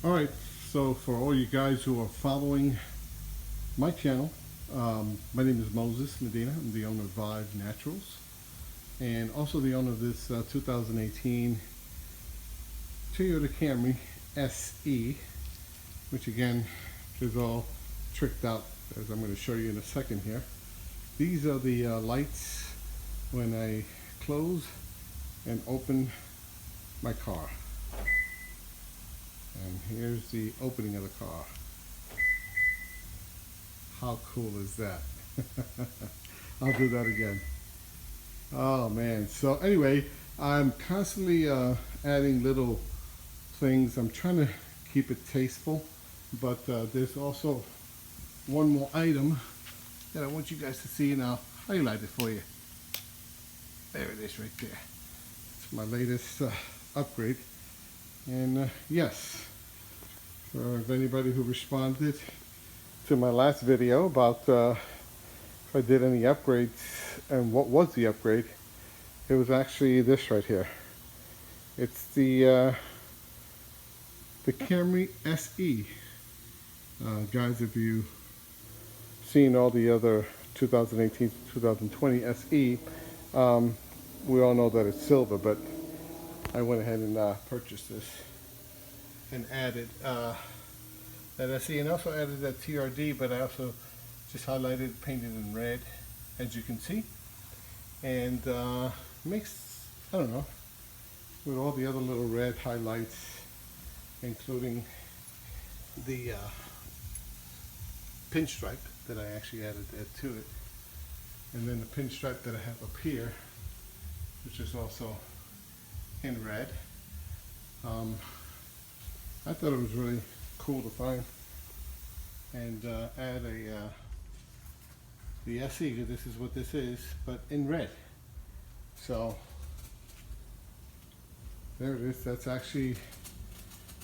All right, so for all you guys who are following my channel, my name is Moses Medina. I'm the owner of Vive Naturals and also the owner of this 2018 Toyota Camry SE, which again is all tricked out, as I'm going to show you in a second here. These are the lights when I close and open my car. And here's the opening of the car. How cool is that? I'll do that again. Oh man. So anyway, I'm constantly adding little things. I'm trying to keep it tasteful, but there's also one more item that I want you guys to see, and I'll highlight it for you. There it is right there. It's my latest upgrade. And yes, for anybody who responded to my last video about if I did any upgrades and what was the upgrade, it was actually this right here. It's the Camry SE. Guys, if you've seen all the other 2018 2020 SE, we all know that it's silver, but I went ahead and purchased this and added that SE, and also added that TRD, but I also just highlighted, painted in red, as you can see, and makes, I don't know, with all the other little red highlights, including the pinstripe that I actually added to it, and then the pinstripe that I have up here, which is also in red. I thought it was really cool to find and add the SE, because this is what this is, but in red. So there it is. That's actually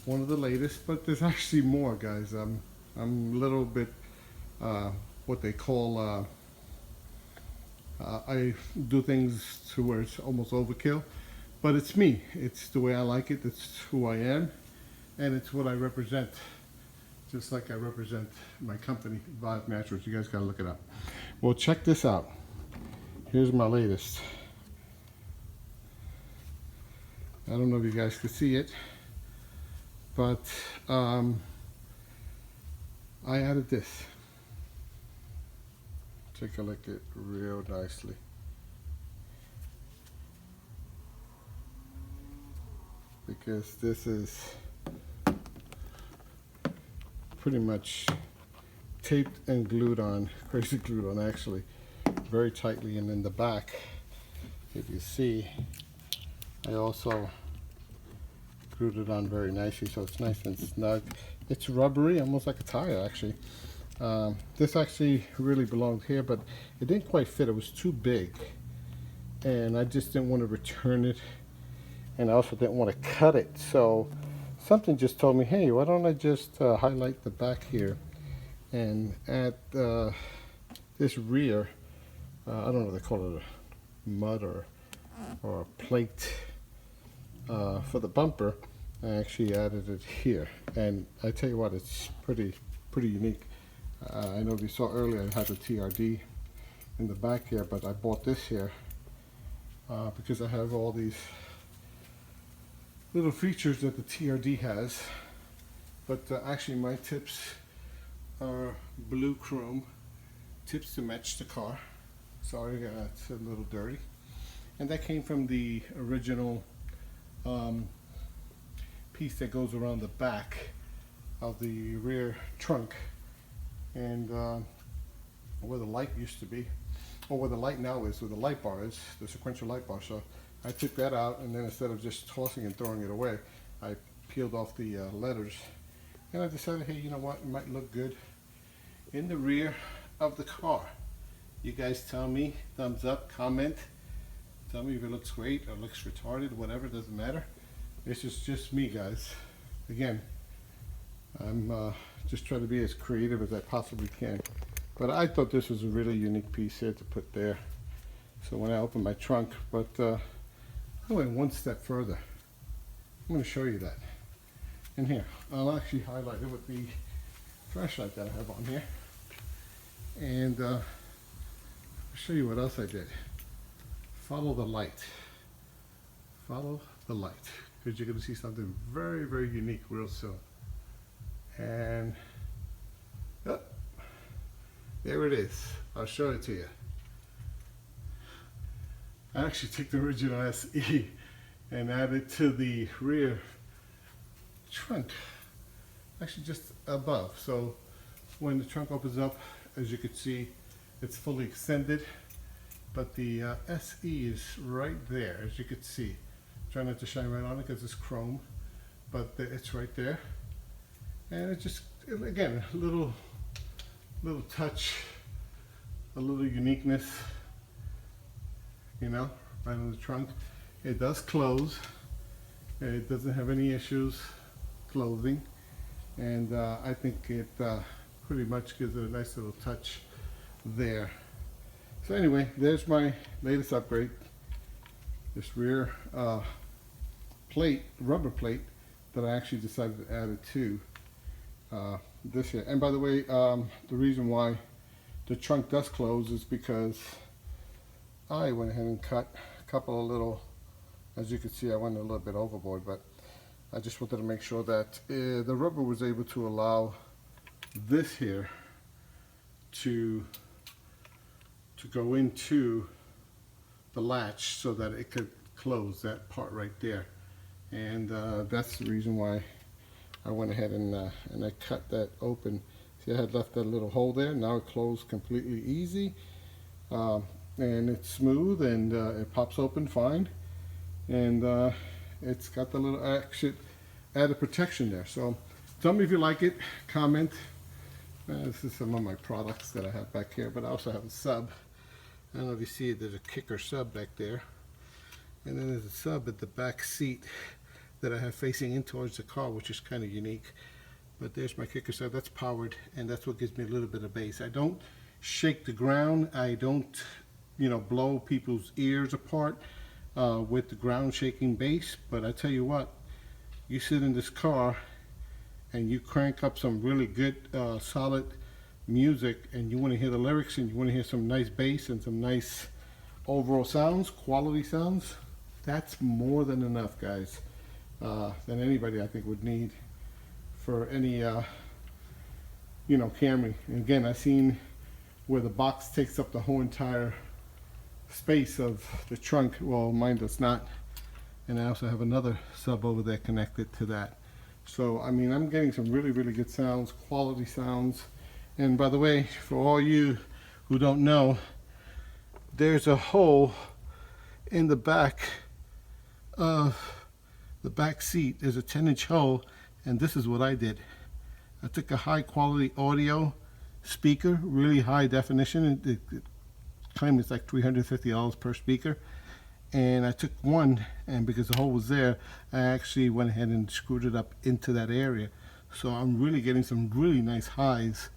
one of the latest, but there's actually more, guys. I'm a little bit what they call I do things to where it's almost overkill, but it's me. It's the way I like it. It's who I am, and it's what I represent. Just like I represent my company, Vive Naturals. You guys gotta look it up. Well, check this out. Here's my latest. I don't know if you guys can see it, but I added this. Take a look at it real nicely. Because this is pretty much taped and glued on, crazy glued on actually, very tightly. And in the back, if you see, I also glued it on very nicely, so it's nice and snug. It's rubbery, almost like a tire actually. This actually really belonged here, but it didn't quite fit. It was too big, and I just didn't want to return it, and I also didn't want to cut it. So something just told me, hey, why don't I just highlight the back here and add this rear, I don't know what they call it, a mud or a plate for the bumper. I actually added it here, and I tell you what, it's pretty unique. I know you saw earlier I had the TRD in the back here, but I bought this here because I have all these little features that the TRD has. But actually my tips are blue chrome tips to match the car. Sorry, it's a little dirty. And that came from the original piece that goes around the back of the rear trunk, and where the light used to be, or where the light now is, where the light bar is, the sequential light bar. So I took that out, and then instead of just tossing and throwing it away, I peeled off the letters, and I decided, hey, you know what, it might look good in the rear of the car. You guys tell me, thumbs up, comment, tell me if it looks great or looks retarded, whatever, doesn't matter. This is just me, guys. Again, I'm just trying to be as creative as I possibly can. But I thought this was a really unique piece here to put there. So when I opened my trunk, but I went one step further. I'm going to show you that. in here. I'll actually highlight it with the flashlight that I have on here. And I'll show you what else I did. Follow the light. Follow the light. Because you're going to see something very, very unique real soon. And oh, there it is. I'll show it to you. I actually took the original SE and added to the rear trunk, actually just above. So when the trunk opens up, as you can see, it's fully extended, but the SE is right there, as you can see. Try not to shine right on it because it's chrome, but it's right there. And it just, again, a little touch, a little uniqueness, you know, right on the trunk. It does close. It doesn't have any issues closing, and I think it pretty much gives it a nice little touch there. So anyway, there's my latest upgrade. This rear plate, rubber plate, that I actually decided to add it to this here. And by the way, the reason why the trunk does close is because I went ahead and cut a couple of little, as you can see, I went a little bit overboard, but I just wanted to make sure that the rubber was able to allow this here to go into the latch so that it could close that part right there. And that's the reason why I went ahead and I cut that open. See, I had left that little hole there. Now it closed completely easy, and it's smooth, and it pops open fine, and it's got the little added protection there. So tell me if you like it, comment. This is some of my products that I have back here, but I also have a sub. I don't know if you see it, there's a kicker sub back there, and then there's a sub at the back seat that I have facing in towards the car, which is kind of unique. But there's my kicker sub. That's powered, and that's what gives me a little bit of bass. I don't shake the ground. I don't, you know, blow people's ears apart with the ground shaking bass. But I tell you what, you sit in this car and you crank up some really good solid music, and you want to hear the lyrics, and you want to hear some nice bass and some nice overall sounds, quality sounds, that's more than enough, guys, than anybody I think would need for any you know, Camry. And again, I've seen where the box takes up the whole entire space of the trunk. Well, mine does not, and I also have another sub over there connected to that. So I mean, I'm getting some really, really good sounds, quality sounds. And by the way, for all you who don't know, there's a hole in the back of the back seat. There's a 10-inch hole, and this is what I did. I took a high quality audio speaker, really high definition. It claimed it's like $350 per speaker. And I took one, and because the hole was there, I actually went ahead and screwed it up into that area. So I'm really getting some really nice highs,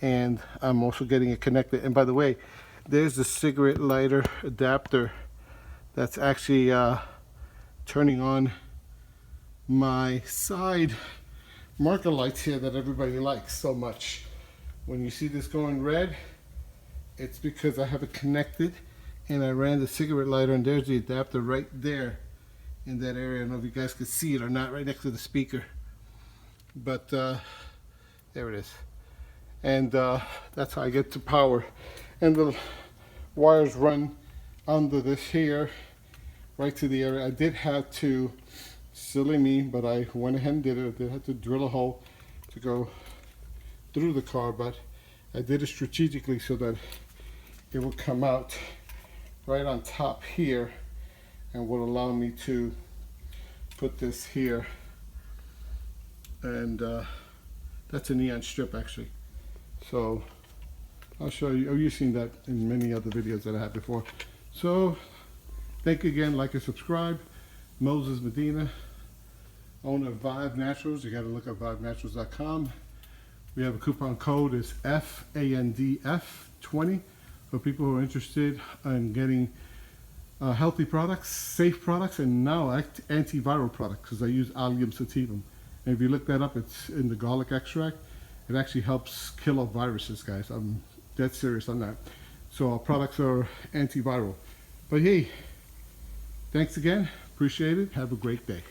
and I'm also getting it connected. And by the way, there's the cigarette lighter adapter that's actually turning on my side marker lights here that everybody likes so much. When you see this going red, it's because I have it connected, and I ran the cigarette lighter, and there's the adapter right there in that area. I don't know if you guys can see it or not, right next to the speaker, but there it is. And that's how I get to power. And the wires run under this here right to the area. I did have to, silly me, but I went ahead and did it. I did have to drill a hole to go through the car, but I did it strategically so that it will come out right on top here and will allow me to put this here. And that's a neon strip actually. So I'll show you. Oh, you've seen that in many other videos that I had before. So thank you again. Like and subscribe. Moses Medina, owner of Vive Naturals. You got to look up vivenaturals.com. We have a coupon code. It's FANDF20 for people who are interested in getting healthy products, safe products, and now antiviral products, because I use Allium sativum. And if you look that up, it's in the garlic extract. It actually helps kill off viruses, guys. I'm dead serious on that. So our products are antiviral. But hey, thanks again. Appreciate it. Have a great day.